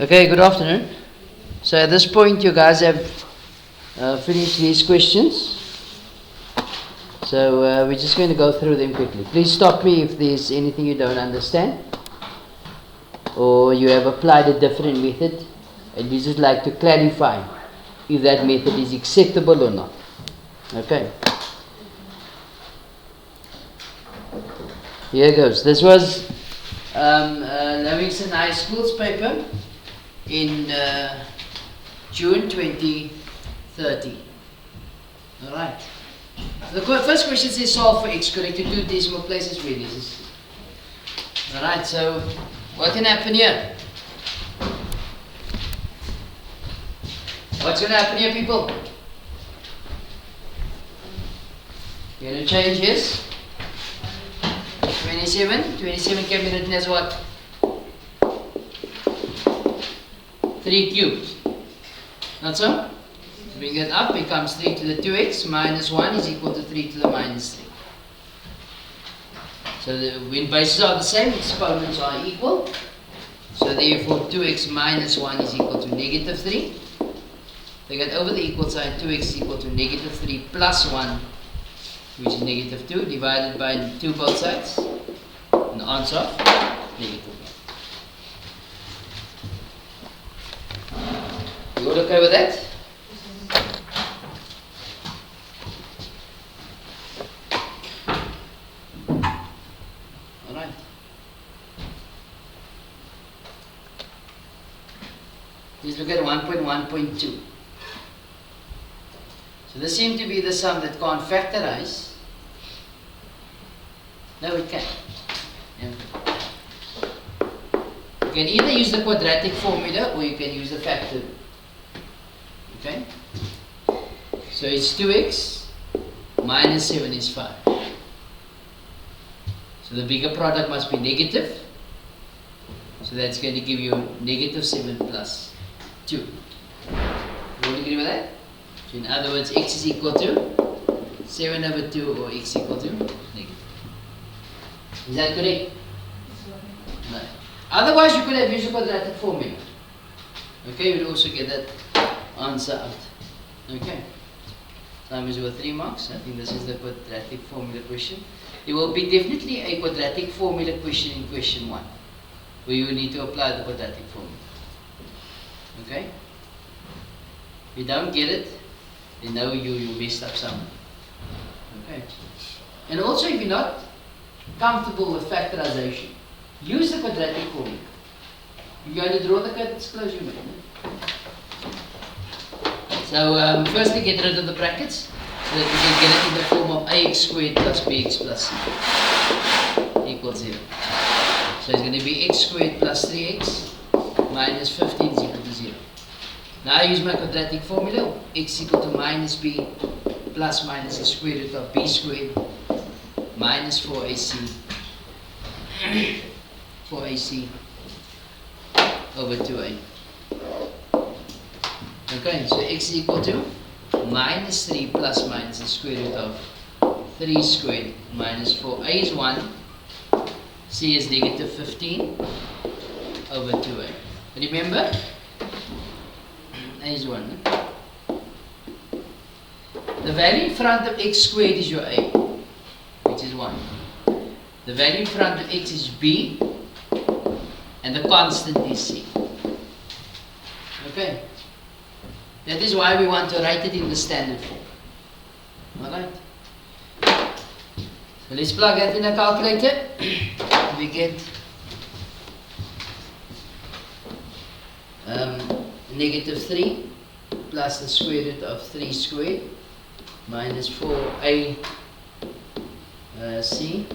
Okay, good afternoon. So at this point you guys have finished these questions. So we're just going to go through them quickly. Please stop me if there's anything you don't understand or you have applied a different method and you just like to clarify if that method is acceptable or not. Okay. Here goes. This was Livingston High School's paper in June 2013. Alright. The first question says solve for x correct to two decimal places where this is. Alright, so what can happen here? What's going to happen here, people? You're going to change this. 27 can be written as what? 3 cubed. Not so? Bring it up, becomes 3 to the 2x minus 1 is equal to 3 to the minus 3. So when bases are the same, exponents are equal. So therefore 2x minus 1 is equal to negative 3. They get over the equal sign, 2x is equal to negative 3 plus 1, which is negative 2, divided by 2 both sides. And the answer of negative 1. You all okay with that? Alright. Let's look at 1.1.2. So this seems to be the sum that can't factorize. No, it can. Yeah. You can either use the quadratic formula or you can use the factor. Okay? So it's 2x minus 7 is 5. So the bigger product must be negative. So that's going to give you negative 7 plus 2. You all agree with that? So in other words, x is equal to 7 over 2 or x equal to negative. Is that correct? No. Otherwise you could have used the quadratic formula. Okay, you'd also get that answer out. Okay. Time is over 3 marks. I think this is the quadratic formula question. There will be definitely a quadratic formula question in question 1, where you will need to apply the quadratic formula. Okay? If you don't get it, then know you messed up somewhere. Okay? And also if you're not comfortable with factorization, use the quadratic formula. You're going to draw the curtains, close your mind. So firstly get rid of the brackets so that we can get it in the form of ax squared plus bx plus c equals 0. So it's going to be x squared plus 3x minus 15 is equal to 0. Now I use my quadratic formula, x equal to minus b plus minus the square root of b squared minus 4ac 4ac over 2a. Okay, so x is equal to minus 3 plus minus the square root of 3 squared minus 4. A is 1, c is negative 15 over 2a. Remember, a is 1. The value in front of x squared is your a, which is 1. The value in front of x is b, and the constant is c. Okay? That is why we want to write it in the standard form. Alright? So let's plug that in a calculator. We get negative 3 plus the square root of 3 squared minus 4a c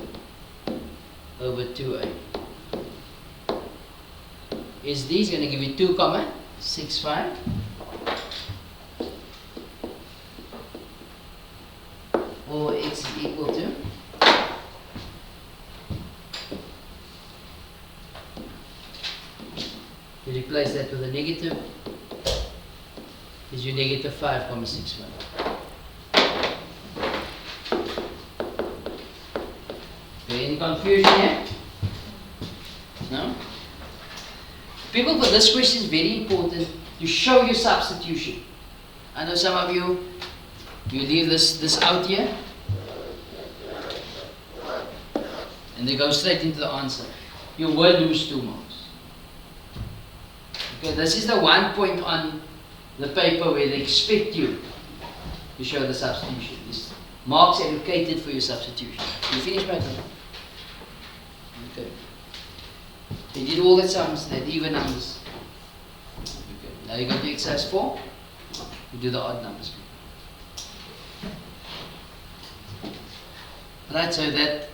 over 2a. Is these going to give you 2,65? Or x is equal to you replace that with a negative, is your negative 5,61. Any confusion here? No? People, for this question is very important to show your substitution. I know some of you leave this out here and they go straight into the answer. You will lose 2 marks. Okay, this is the one point on the paper where they expect you to show the substitution. This marks allocated for your substitution. You finish my time? Okay. They did all the sums, they did even numbers. Okay. Now you go to exercise 4. You do the odd numbers. Right, so that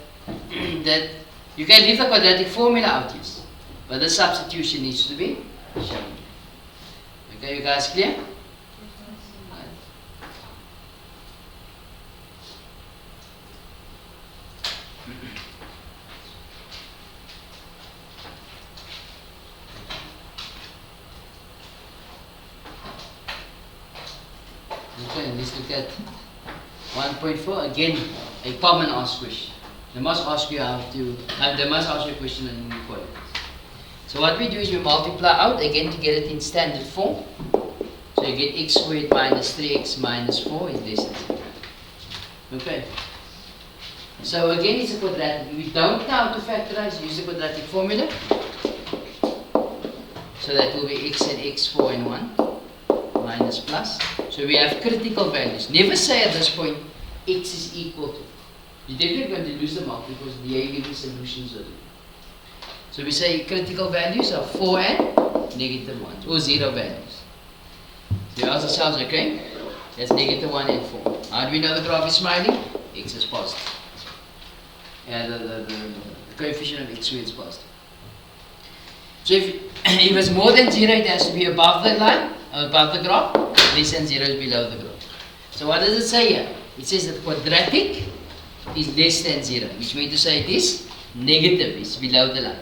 you can leave the quadratic formula out, yes, but the substitution needs to be shown. Okay, you guys clear? Okay, let's look at 1.4 again, a common ask question. They must ask you how to. They must ask you a question on inequalities. So what we do is we multiply out again to get it in standard form. So you get x squared minus 3x minus 4 is less than 0. Okay. So again, it's a quadratic. We don't know how to factorize. Use the quadratic formula. So that will be x and x4 and 1 minus plus. So we have critical values. Never say at this point x is equal to. You're definitely going to lose the mark because the given solutions are there. So we say critical values are 4 and negative 1 or 0 values. So you ask ourselves, okay, that's negative 1 and 4. How do we know the graph is smiling? X is positive. And the coefficient of x squared is positive. So if it's more than 0, it has to be above the line, above the graph. Less than 0 is below the graph. So what does it say here? It says that quadratic is less than 0, which means to say it is negative, it's below the line.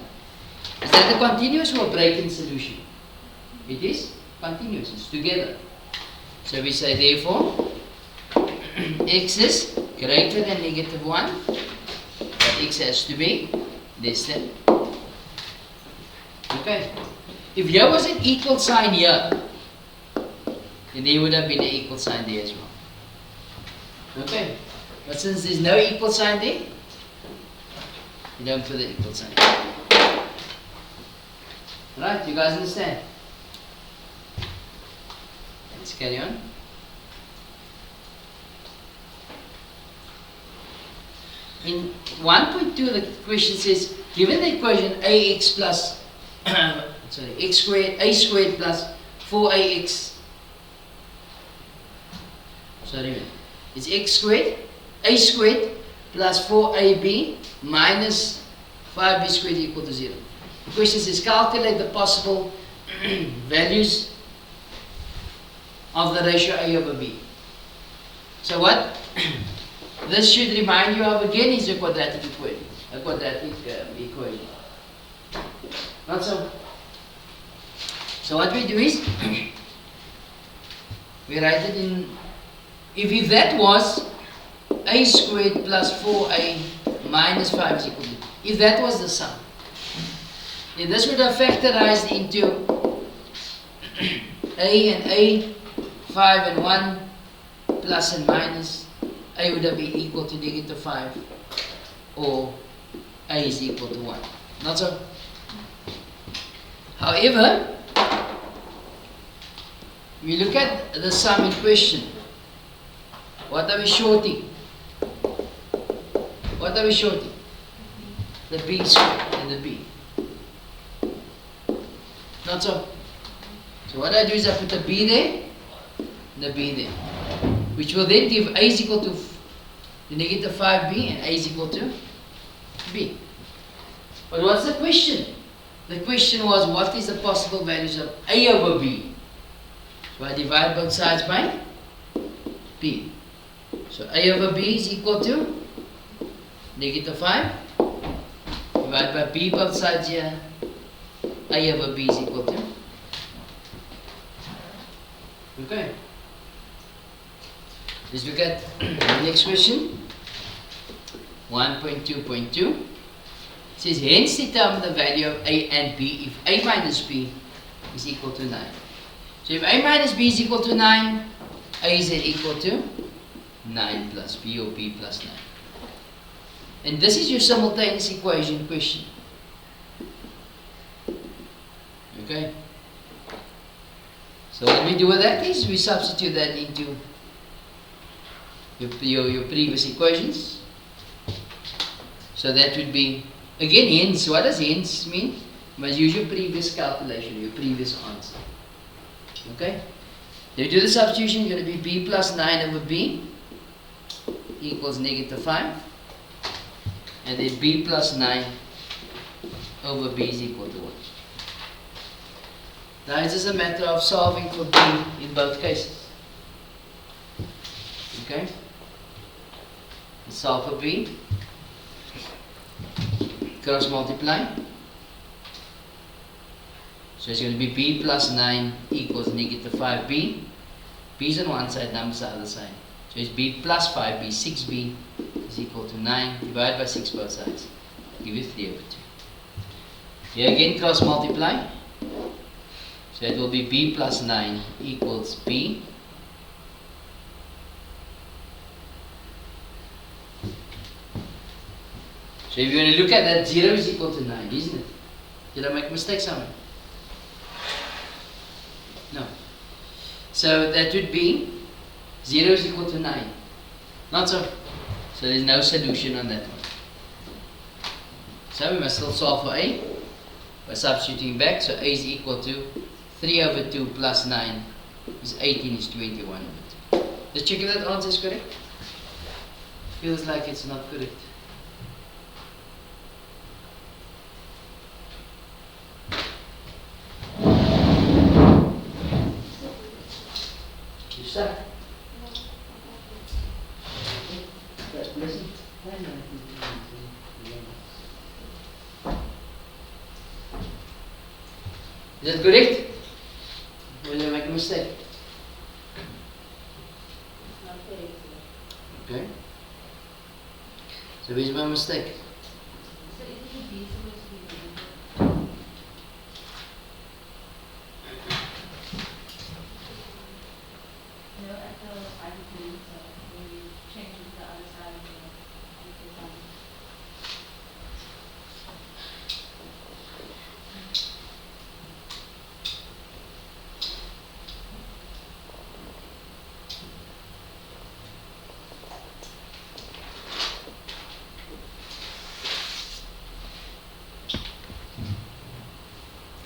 Is that a continuous or a break-in solution? It is continuous, it's together. So we say therefore x is greater than negative 1, but x has to be less than. Okay. If here was an equal sign here, then there would have been an equal sign there as well. Okay. But since there's no equal sign there, you don't put the equal sign. Right, you guys understand? Let's carry on. In 1.2 the question says, given the equation ax plus x squared, a squared plus 4ax, it's x squared, a squared plus 4ab minus 5b squared equal to 0. The question says calculate the possible values of the ratio a over b. So what this should remind you of again is a quadratic equation. Equation. Not so. So what we do is we write it in. If that was a squared plus 4a minus 5 is equal to, if that was the sum, then this would have factorized into a and a, 5 and 1, plus and minus. A would have been equal to negative 5, or a is equal to 1. Not so? However, we look at the sum in question. What are we shorting? What are we shorting? The b squared and the b. Not so? So what I do is I put the b there, and the b there, which will then give a is equal to negative 5b and a is equal to b. But what's the question? The question was, what is the possible values of a over b? So I divide both sides by b. So a over b is equal to negative 5. Divide by b both sides here. A over b is equal to. Okay. Let's look at the next question. 1.2.2. It says, hence determine the value of a and b if a minus b is equal to 9. So if A minus B is equal to 9, A is then equal to 9 plus B or B plus 9. And this is your simultaneous equation question. Okay? So what we do with that is we substitute that into your previous equations. So that would be, again, hence. What does hence mean? You must use your previous calculation, your previous answer. Okay? If you do the substitution, it's going to be B plus 9 over B equals negative 5. And then B plus 9 over B is equal to 1. Now it's just a matter of solving for B in both cases. Okay? Let's solve for B. Cross multiply. So it's going to be B plus 9 equals negative 5B. B is on one side, numbers on the other side. So it's B plus 5B, 6B is equal to 9. Divide by 6 both sides. Give you 3 over 2. Here again cross multiply. So it will be B plus 9 equals B. So if you want to look at that, 0 is equal to 9, isn't it? Did I make a mistake somewhere? No. So that would be 0 is equal to 9. Not so. So there is no solution on that one. So we must still solve for A by substituting back. So A is equal to 3 over 2 plus 9 is 18 is 21 over 2. Let's check if that answer is correct. Feels like it's not correct. You stuck? Listen. Is that correct? Or did I make a mistake? Okay. So where's my mistake?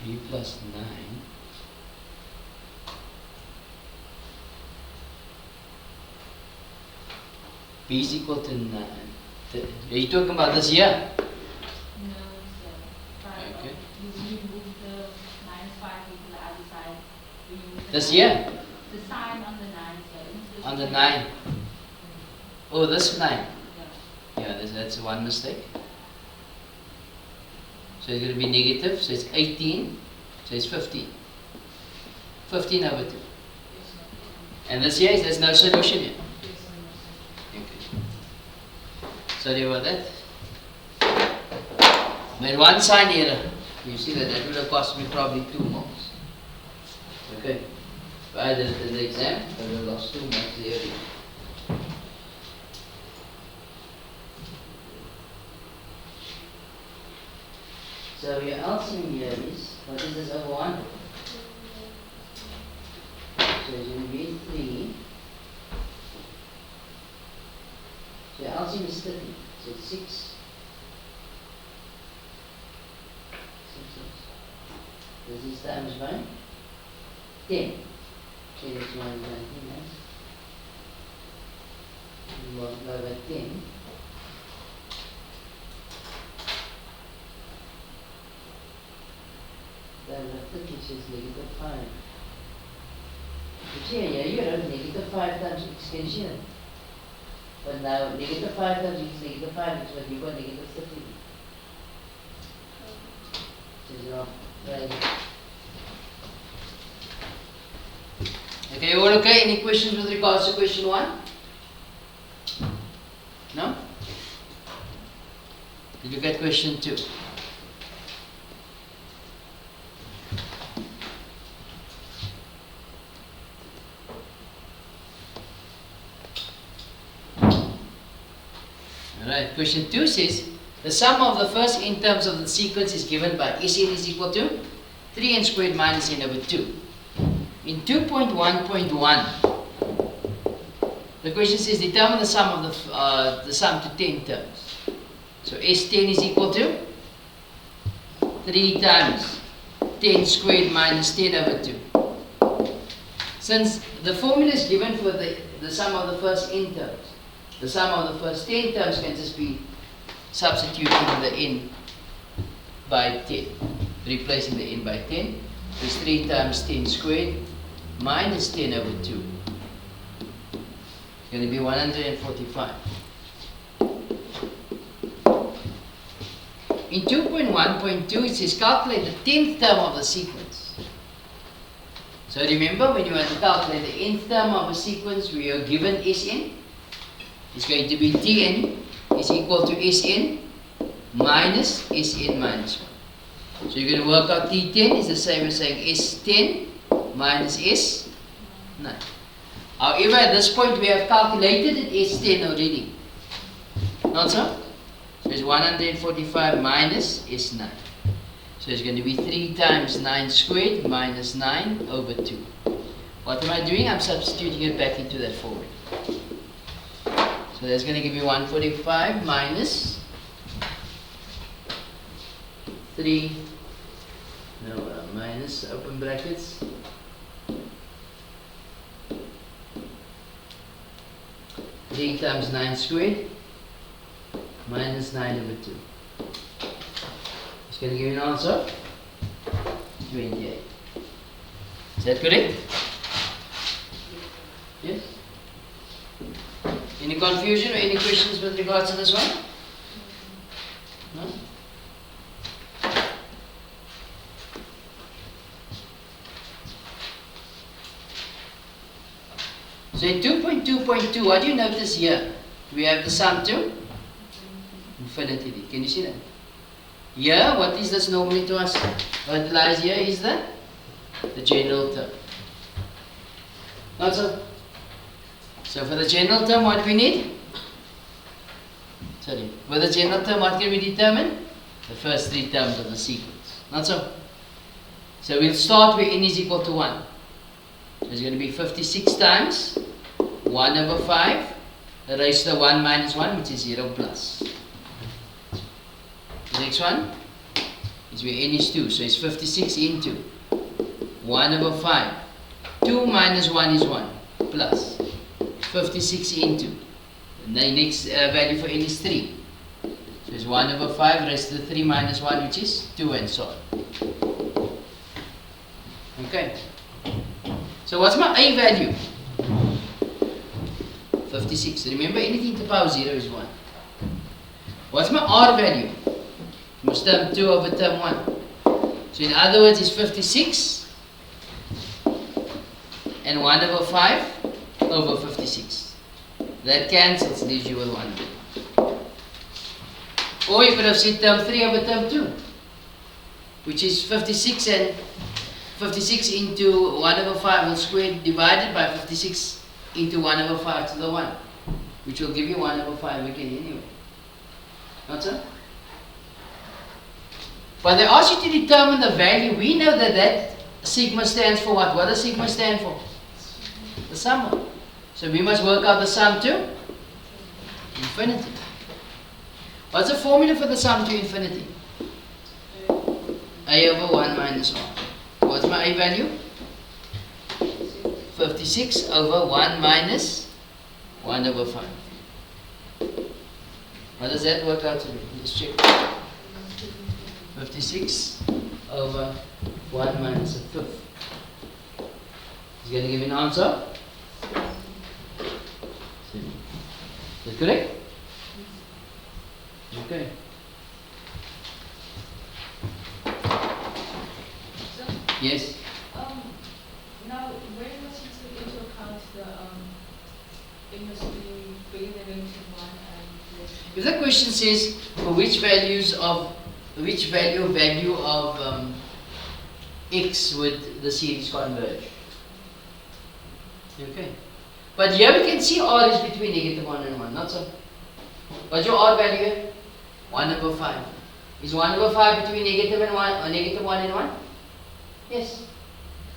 B plus 9 B is equal to 9. Are you talking about this here? No, sir. Okay. You move the minus 5 to the other side. This here? The sign on the 9, sir. On the 9. Oh, this 9. Yeah. Yeah, that's one mistake. So it's going to be negative, so it's 18, so it's 15. 15 over 2. And this here, there's no solution here. Okay. Sorry about that. Made one sign error. You see that would have cost me probably 2 marks. Okay. If I did it in the exam, I would have lost 2 marks there. So your LCM here is, what is this over 1? So it's going to be 3. So your LCM is 30. So it's 6. This is times by 10. Okay, that's 1 is 19, right? You multiply by 10. Then the 30 is negative 5. You see here, you have negative 5 times extension. But now negative 5 times negative 5 is what you got negative 30. Which is wrong. Right. Okay, all okay? Any questions with regards to question 1? No? Did you get question 2? question 2 says, the sum of the first n terms of the sequence is given by Sn is equal to 3n squared minus n over 2. In 2.1.1, the question says determine the sum of the sum to 10 terms. So S10 is equal to 3 times 10 squared minus 10 over 2. Since the formula is given for the sum of the first n terms, the sum of the first 10 terms can just be substituting the n by 10, replacing the n by 10. So it's 3 times 10 squared minus 10 over 2. It's going to be 145. In 2.1.2 it says calculate the 10th term of the sequence. So remember, when you want to calculate the nth term of a sequence, we are given Sn. It's going to be Tn is equal to Sn minus Sn minus 1. So you're going to work out T10 is the same as saying S10 minus S9. However, at this point we have calculated it S10 already. Not so? So it's 145 minus S9. So it's going to be 3 times 9 squared minus 9 over 2. What am I doing? I'm substituting it back into that formula. So that's going to give me 145 minus 3, minus open brackets, 3 times 9 squared minus 9 over 2. It's going to give you an answer 28. Is that correct? Yes? Any confusion or any questions with regards to this one? No? So in 2.2.2, what do you notice here? We have the sum to infinity. Can you see that? Here, what is this normally to us? What lies here is the general term. Not so? So for the general term, what do we need? Sorry. For the general term, what can we determine? The first 3 terms of the sequence. Not so? So we'll start where n is equal to 1. So it's going to be 56 times 1 over 5 raised to the 1 minus 1, which is 0 plus. The next one is where n is 2. So it's 56 into 1 over 5. 2 minus 1 is 1 plus 56 into. And the next value for n is 3. So it's 1 over 5 raised to the 3 minus 1, which is 2, and so on. Okay. So what's my a value? 56. Remember, anything to the power 0 is 1. What's my r value? Must term 2 over term 1. So in other words, it's 56 and 1 over 5 over 56. That cancels, leaves you with 1. Or you could have said term 3 over term 2, which is 56 and 56 into 1 over 5 whole squared divided by 56 into 1 over 5 to the 1, which will give you 1 over 5 again anyway. Not so? But they ask you to determine the value. We know that that sigma stands for what? What does sigma stand for? The sum. So we must work out the sum to infinity. What's the formula for the sum to infinity? A over 1 minus 1. What's my a value? 56 over 1 minus 1 over 5. What does that work out to be? Let's check. 56 over 1 minus a fifth. Is going to give me an answer? Is that correct? Okay. Yes? Now, where must you take into account the industry being the range of 1 and less? If the question says for which value of x would the series converge? Okay. But here we can see r is between -1 and 1, not so? What's your odd value here? 1 over 5. Is 1 over 5 between negative and 1 or negative 1 and 1? Yes.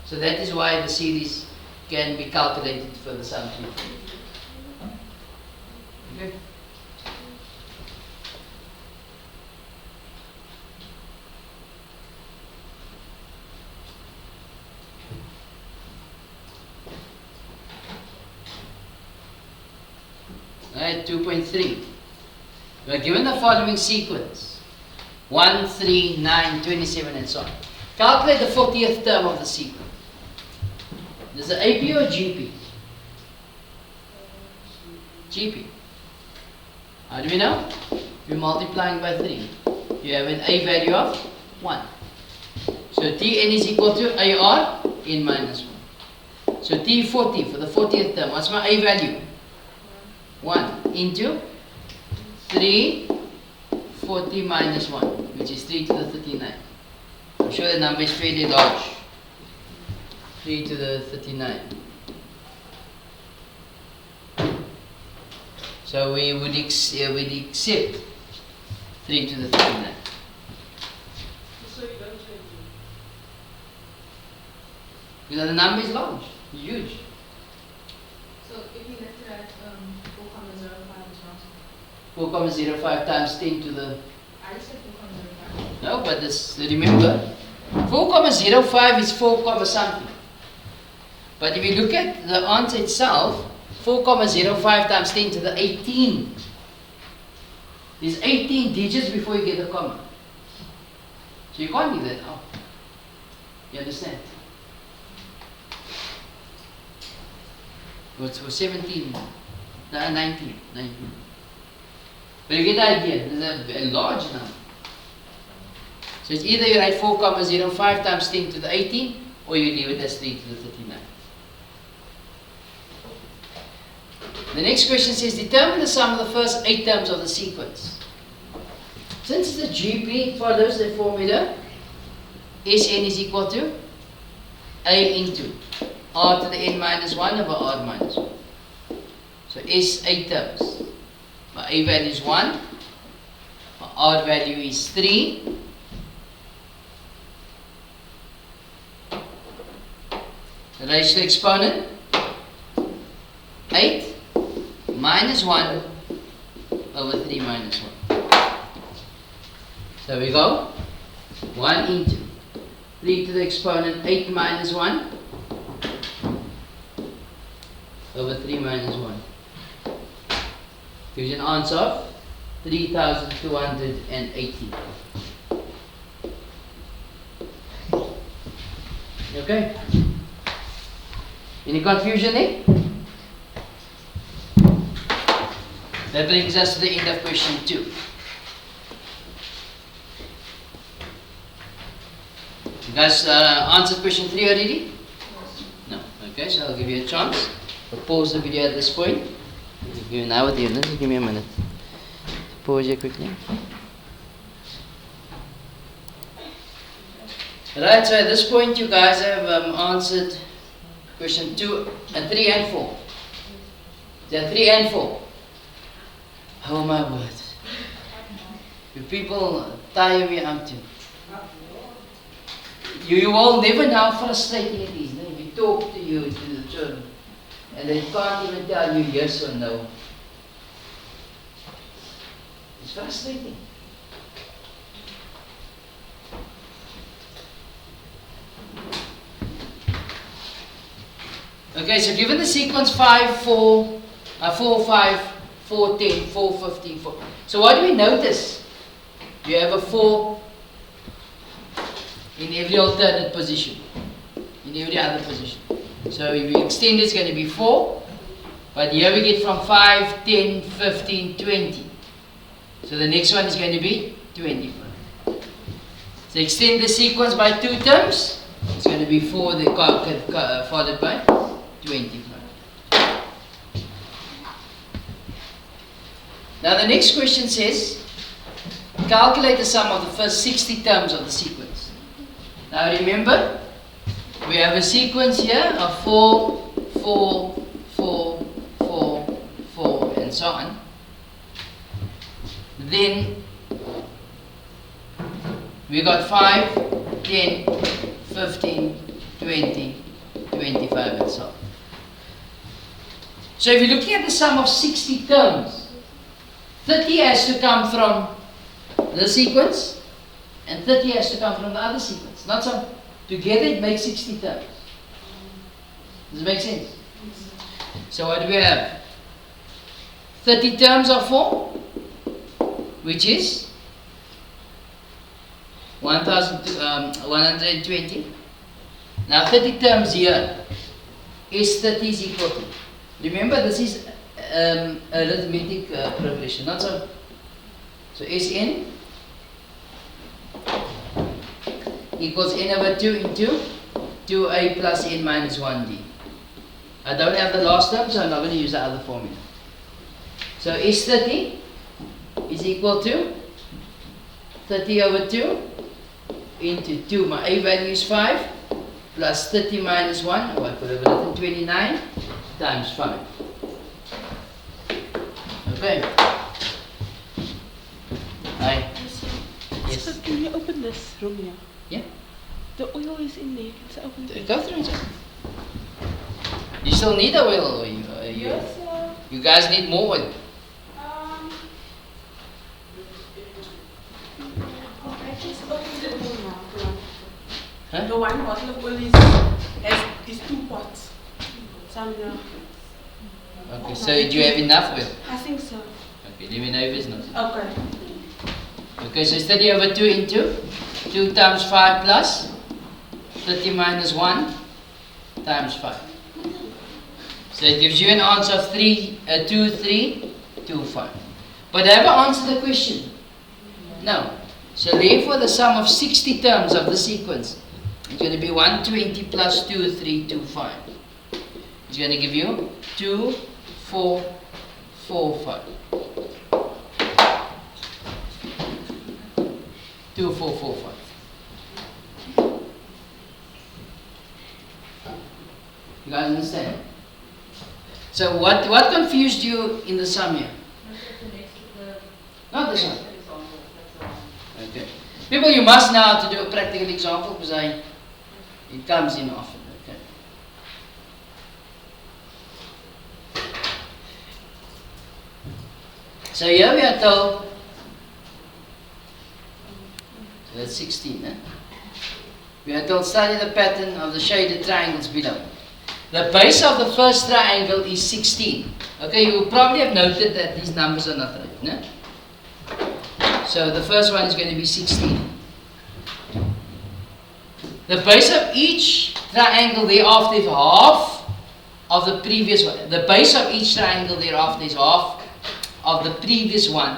So that is why the series can be calculated for the sum 3. Okay. Alright, 2.3. We are given the following sequence: 1, 3, 9, 27 and so on. Calculate the 40th term of the sequence. Is it AP or GP? GP. How do we know? We're multiplying by 3. You have an A value of 1. So Tn is equal to AR n minus 1. So T40 for the 40th term. What's my A value? 1 into 3, 40 minus 1, which is 3 to the 39. I'm sure the number is fairly large. 3 to the 39. So we would accept 3 to the 39. So you don't change it. Because the number is large, huge. So if you left it at 4,05 is wrong. 4,05 times 10 to the... I said 4,05. No, but this, remember, 4,05 is 4, something. But if you look at the answer itself, 4,05 times 10 to the 18. There's 18 digits before you get the comma. So you can't leave that out. You understand? What's for 17? 19. But you get the idea. There's a large number. So it's either you write 4,05 times 10 to the 18, or you leave it as 3 to the 39. The next question says, determine the sum of the first 8 terms of the sequence. Since the GP follows the formula, Sn is equal to A into R to the n minus 1 over R minus 1. So S 8 terms. My A value is 1. My R value is 3. Raise to the exponent 8 minus 1 over 3 minus 1. So we go 1 into 3 to the exponent 8 minus 1 over 3 minus 1. Gives you an answer of 3,280. Okay? Any confusion there? That brings us to the end of question 2. You guys answered question 3 already? No. Okay, so I'll give you a chance. I'll pause the video at this point. Give you now with you. Give me a minute. Pause it quickly. Right, so at this point you guys have answered question 2 and 3 and 4. There are 3 and 4. Oh my word. You people tire me out too. You all never know how frustrating it is. If you talk to the children and they can't even tell you yes or no. It's frustrating. Okay, so given the sequence 5, 4, 4, 5, 4, 10, 4, 15, 4. So what do we notice? You have a 4 in every alternate position, in every other position. So if you extend, it's going to be 4. But here we get from 5, 10, 15, 20. So the next one is going to be 25. So extend the sequence by 2 terms. It's going to be 4 followed by 25. Now the next question says, calculate the sum of the first 60 terms of the sequence. Now remember, we have a sequence here of 4, 4, 4, 4, 4, and so on. then we got 5, 10, 15, 20, 25 and so on. So if you're looking at the sum of 60 terms, 30 has to come from the sequence and 30 has to come from the other sequence. Not so. Together it makes 60 terms. Does it make sense? So what do we have? 30 terms of 4, which is 120. Now 30 terms here is 30 is equal to. Remember, this is arithmetic progression, not so. So Sn equals n over 2 into 2a plus n minus 1d. I don't have the last term, so I'm not going to use the other formula. So S30 is equal to 30 over 2 into 2. My a value is 5 plus 30 minus 1, or I could have written 29 times 5. Okay. Hi. Yes. So can you open this room here? Yeah. The oil is in there. Can I open it? Go through it. You still need the oil, or Yes, sir. you guys need more oil. I just opened the oil now. Huh? The one bottle of oil is 2 pots. Some Okay, so do you have enough oil? I think so. Okay, let me know if it's not. Okay. Okay, so it's 30 over 2 into 2 times 5 plus 30 minus 1 times 5. So it gives you an answer of 2325. But have I answered the question? No. So therefore the sum of 60 terms of the sequence is going to be 120 plus 2325. It's going to give you 2445. 2445. You guys understand? So what confused you in the sum here? Not this one. Okay. People, you must know how to do a practical example because it comes in often. Okay. So here we are told, so that's 16, eh? We are told study the pattern of the shaded triangles below. The base of the first triangle is 16. Okay, you will probably have noted that these numbers are not right, no? So the first one is going to be 16. The base of each triangle thereafter is half of the previous one. The base of each triangle thereafter is half of the previous one,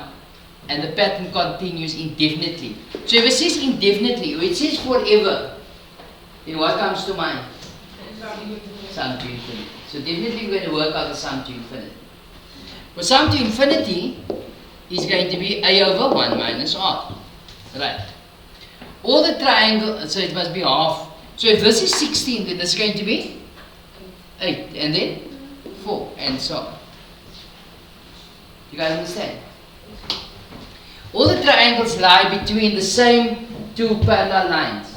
and the pattern continues indefinitely. So if it says indefinitely, or it says forever, then what comes to mind? Sum to infinity. So definitely we're going to work out the sum to infinity. For sum to infinity is going to be a over 1 minus r. Right. All the triangle, so it must be half. So if this is 16, then this is going to be 8, and then 4, and so on. You guys understand? All the triangles lie between the same two parallel lines.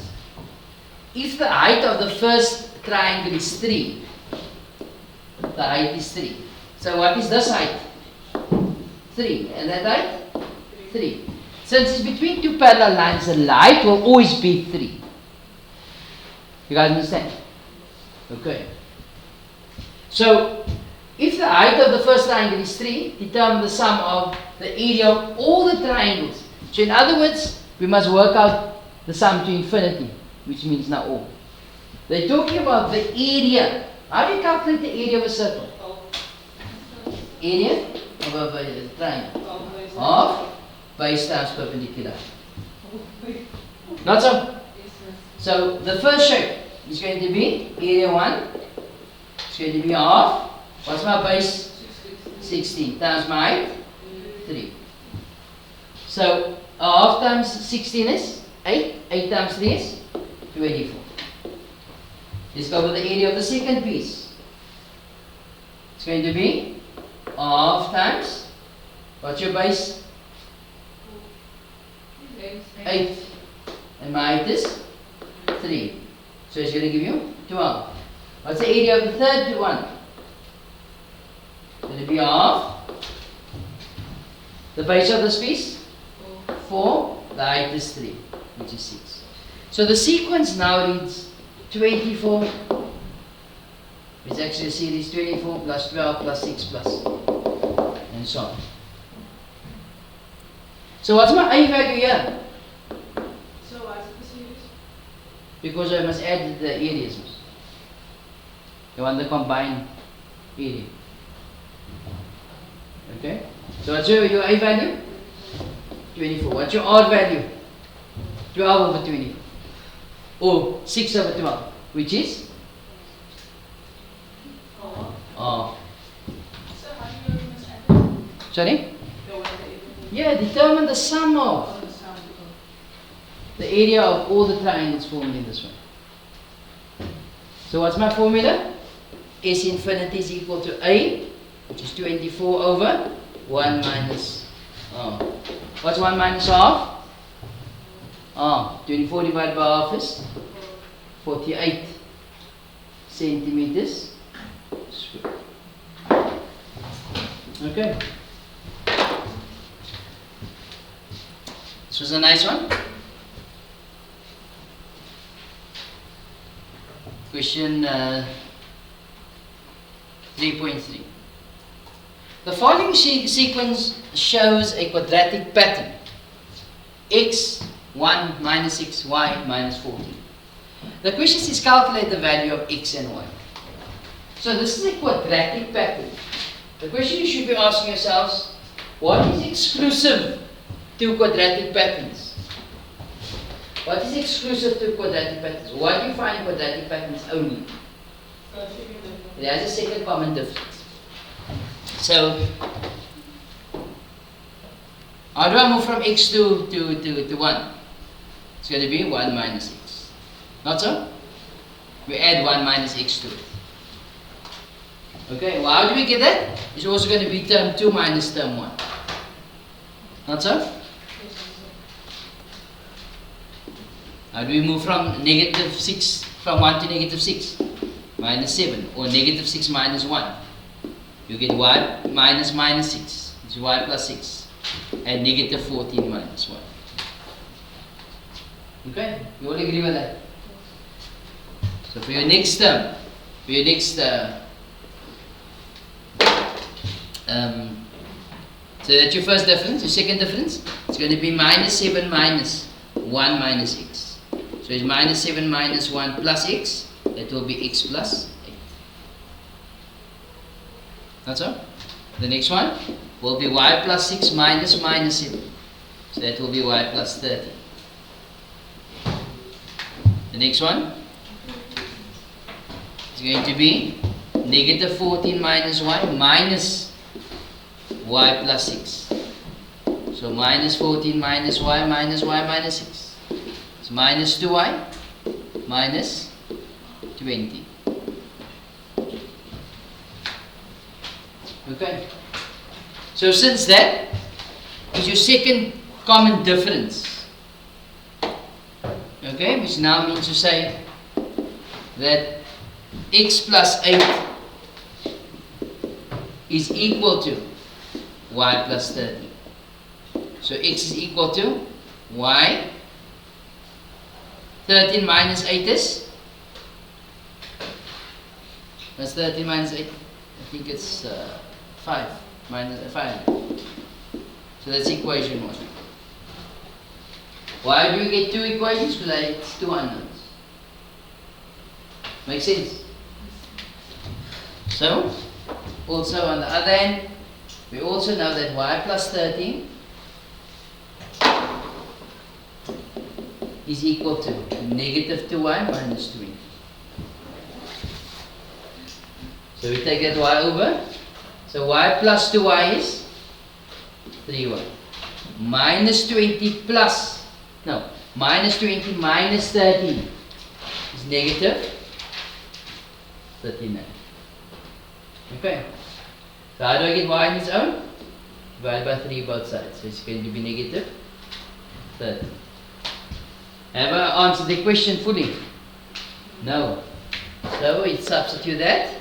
If the height of the first triangle is 3, the height is 3. So what is this height? 3. And that height? 3. Since it's between two parallel lines, the height will always be 3. You guys understand? Okay. So, if the height of the first triangle is 3, determine the sum of the area of all the triangles. So in other words, we must work out the sum to infinity, which means now all. They're talking about the area. How do you calculate the area of a circle? Area of a triangle. Half base times perpendicular. Not so? So the first shape is going to be area 1. It's going to be half. What's my base? 16 times my height? 3. So half times 16 is 8. 8 times 3 is 24. Let's go with the area of the second piece. It's going to be half times, what's your base? 8. And my height is 3. So it's going to give you 12. What's the area of the third one? It's going to be half the base of this piece? 4. The height is 3, which is 6. So the sequence now reads 24. It's actually a series 24 plus 12 plus 6 plus, and so on. So what's my A value here? So what's the series? Because I must add the areas. You want the combined area. Okay? So what's your A value? 24. What's your R value? 12 over 24. Or 6 over 12, which is? Oh. So how do you must add it? Sorry? Yeah, determine the sum of the area of all the triangles formed in this one. So what's my formula? S infinity is equal to A, which is 24 over 1 minus what's 1 minus half? 24 divided by half is 48 centimeters square. Okay. This was a nice one. Question 3.3. The following sequence shows a quadratic pattern. X, 1, minus x, y, minus 14. The question is calculate the value of x and y. So this is a quadratic pattern. The question you should be asking yourselves, what is exclusive to quadratic patterns? What is exclusive to quadratic patterns? Why do you find quadratic patterns only? It has a second common difference. So, how do I move from x to 1? It's going to be 1 minus x. Not so? We add 1 minus x to it. Okay, well, how do we get that? It's also going to be term 2 minus term 1. Not so? How do we move from negative 6, from 1 to negative 6? Minus 7, or negative 6 minus 1. You get y minus minus 6, which is y plus 6, and negative 14 minus 1. Okay, you all agree with that? So for your next term, for your next so that's your first difference. Your second difference, it's going to be minus 7 minus 1 minus x. So it's minus 7 minus 1 plus x. That will be x plus 8. That's all. The next one will be y plus 6 minus minus 7. So that will be y plus 30. The next one is going to be negative 14 minus y minus y plus 6. So minus 14 minus y minus y minus 6. It's minus 2y minus 20. Okay. So since that is your second common difference, okay, which now means to say that x plus 8 is equal to y plus 30. So x is equal to y. 13 minus 8 is? That's 13 minus 8. I think it's 5 minus 5. So that's equation 1. Why do you get two equations? Because it's two unknowns. Make sense? So, also on the other hand, we also know that y plus 13 is equal to negative 2y minus 20. So we take that y over. So y plus 2y is 3y. Minus 20 plus, no, minus 20 minus 13 is negative 39. Okay. So how do I get y on its own? Divide by 3 both sides. So it's going to be negative 30. Have I answered the question fully? No. So it substitute that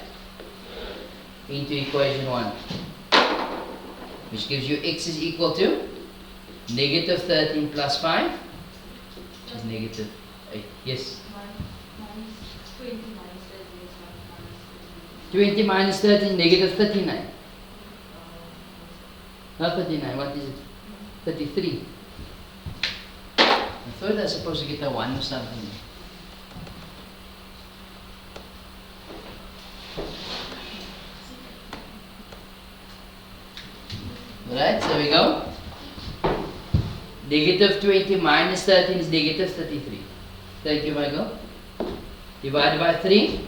into equation 1, which gives you x is equal to negative 13 plus 5, which is negative 8. Yes? 20 minus 13, negative 39. Not 39, what is it? 33. I thought I was supposed to get a 1 or something. Alright, so we go. Negative 20 minus 13 is negative 33. Thank you, Michael. Divided by 3.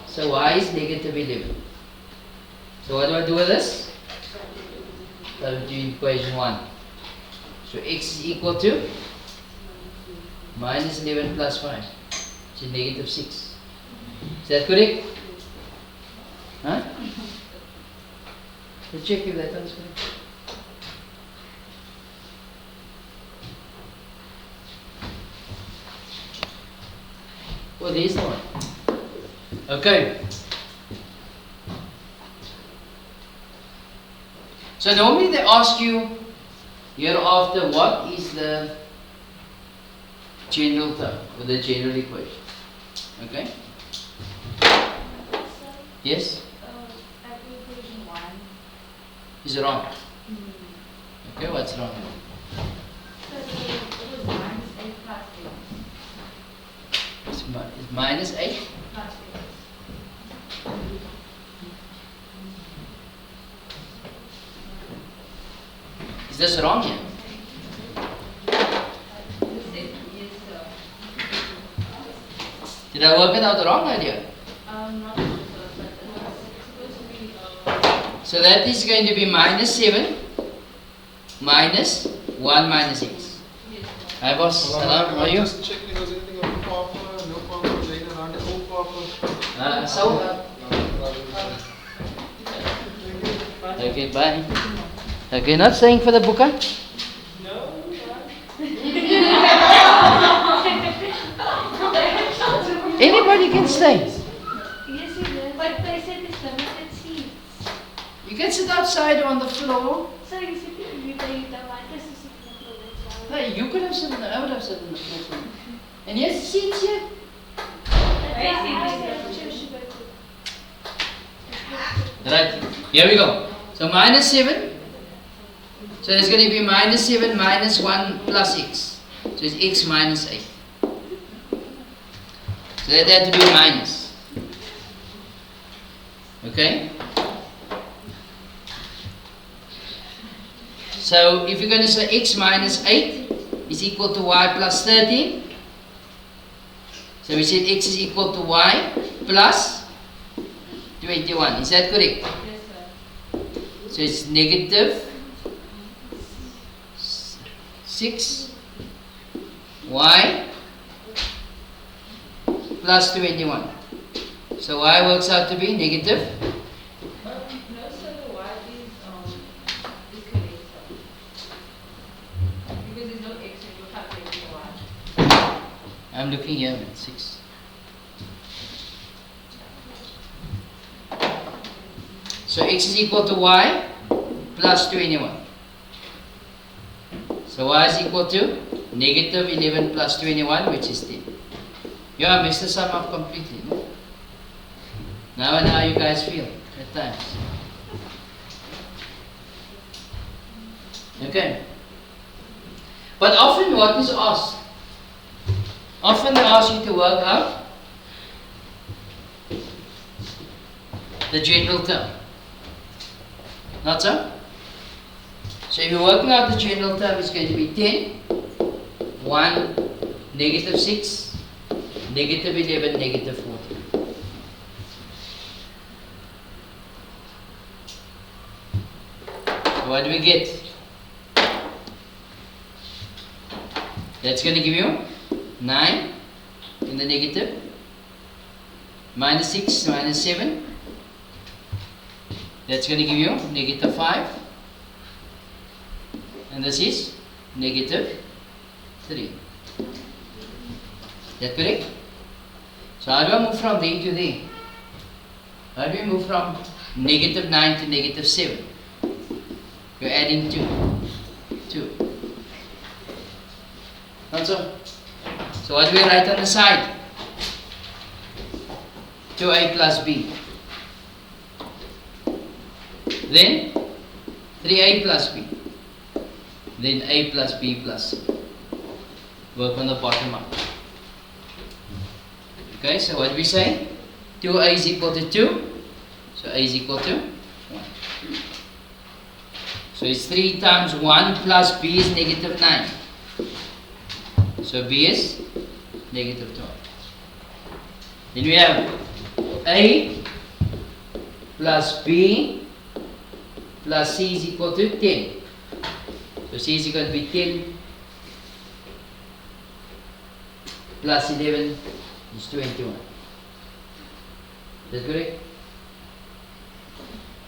So y is negative 11. So what do I do with this? Substitute equation 1. So x is equal to minus 11 plus 5, which is negative 6. Is that correct? Huh? Let's check if that one is correct. Well, there's the one. Okay. So normally they ask you hereafter what is the general term or the general equation. Okay? Yes? At equation 1. Is it wrong? Okay, what's wrong? So it was minus 8 plus 8. It's minus 8. Plus 8. Is this wrong here? Did I work it out wrong earlier? Not sure, but it was supposed to be. So that is going to be minus 7 minus 1 minus x. Hi boss, hello, how are you? Just checking if there's anything on copper, no copper, later on, no copper. Okay, bye. Okay, not staying for the book, huh? Anybody can stay. Yes, it is. But they said it's limited seats. You can sit outside on the floor. So you sit you want us to sit on the floor, that's why. Hey, you could have sit on the, I would have sat on the floor. And yes, seats here. Right, here we go. So minus 7. So it's going to be minus 7 minus 1 plus x. So it's x minus 8. So that had to be minus. Okay? So if you're going to say x minus 8 is equal to y plus 13. So we said x is equal to y plus 21. Is that correct? Yes, sir. So it's negative 6 y plus 21. So y works out to be negative. No, sir, the y is correct, sir. Because there's no x in your calculating y. I'm looking here at 6. So x is equal to y plus 21. So y is equal to negative 11 plus 21, which is 10. Yeah, I messed the sum up completely. No? Now I know how you guys feel at times. Okay. But often what is asked? Often they ask you to work out the general term. Not so? So if you're working out the general term, it's going to be 10, 1, negative 6, negative 11, negative 14. So what do we get? That's going to give you 9 in the negative, minus 6, minus 7. That's going to give you negative 5. And this is negative 3. Is that correct? So how do I move from there to there? How do we move from negative 9 to negative 7? You're adding 2. 2. Not so? So what do we write on the side? 2a plus b. Then 3a plus b. Then a plus b plus c. Work on the bottom up. Okay, so what do we say? 2a is equal to 2. So a is equal to 1. So it's 3 times 1 plus b is negative 9. So b is negative 12. Then we have a plus b plus c is equal to 10. So c is equal to be 10 plus 11 is 21. Is that correct?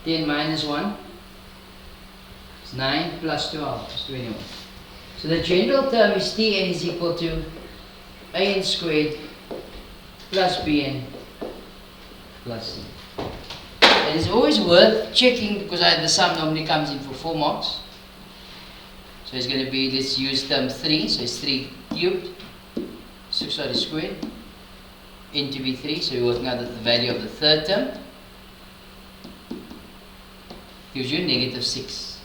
10 minus 1 is 9 plus 12 is 21. So the general term is Tn is equal to an squared plus bn plus c. It is always worth checking because the sum normally comes in for 4 marks. So it's going to be, let's use term 3, so it's 3 cubed, squared, n to be 3, so we're working out the value of the third term. Gives you negative 6.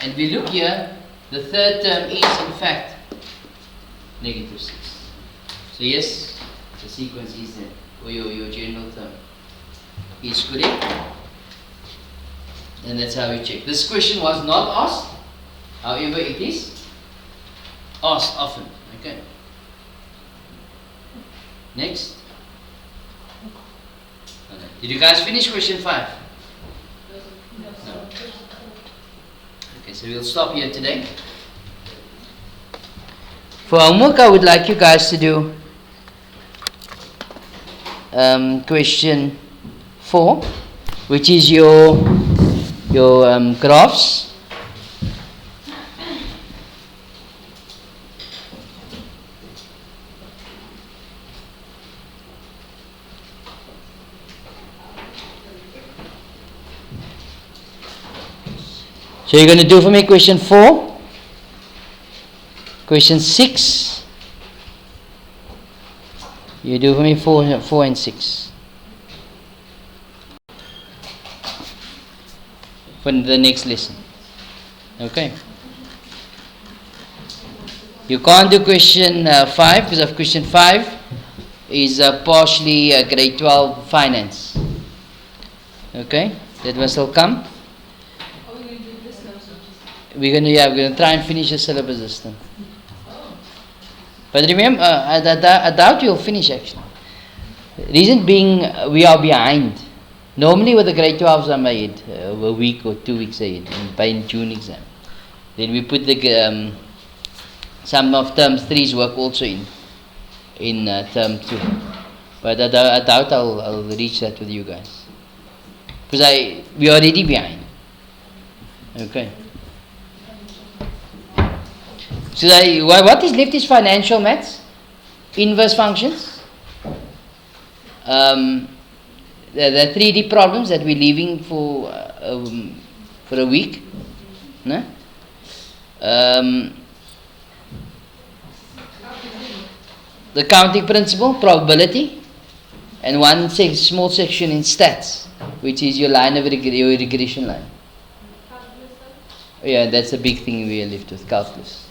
And we look here, the third term is in fact negative 6. So yes, the sequence is there, or your general term is correct. And that's how we check. This question was not asked, however it is asked often. Okay. Next. Okay. Did you guys finish question 5? No. Okay, so we'll stop here today. For homework, I would like you guys to do question 4, which is your graphs. So you're going to do for me question 4, question 6. You do for me 4 and 6 for the next lesson. Okay. You can't do question 5 because of question 5 is partially grade 12 finance. Okay, that will still come. We're gonna try and finish the syllabus this time. But remember, I doubt you'll finish actually. Reason being, we are behind. Normally with the grade 12s I'm ahead, a week or 2 weeks ahead, by June exam. Then we put the some of term 3's work also in term 2. But I doubt I'll reach that with you guys. Because we are already behind. Okay. So what is left is financial maths, inverse functions, the 3D problems that we're leaving for a week, no? The counting principle, probability, and one small section in stats, which is your line of your regression line. Yeah, that's a big thing we are left with, calculus.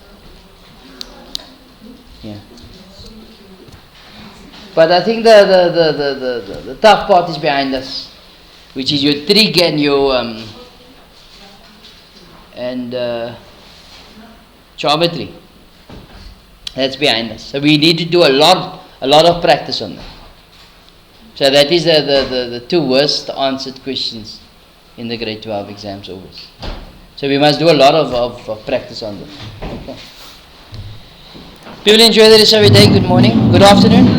Yeah. But I think the tough part is behind us, which is your trig and your geometry. That's behind us. So we need to do a lot of practice on that. So that is the 2 worst answered questions in the grade 12 exams always. So we must do a lot of practice on them. Okay. People enjoy the rest of your day. Good morning. Good afternoon.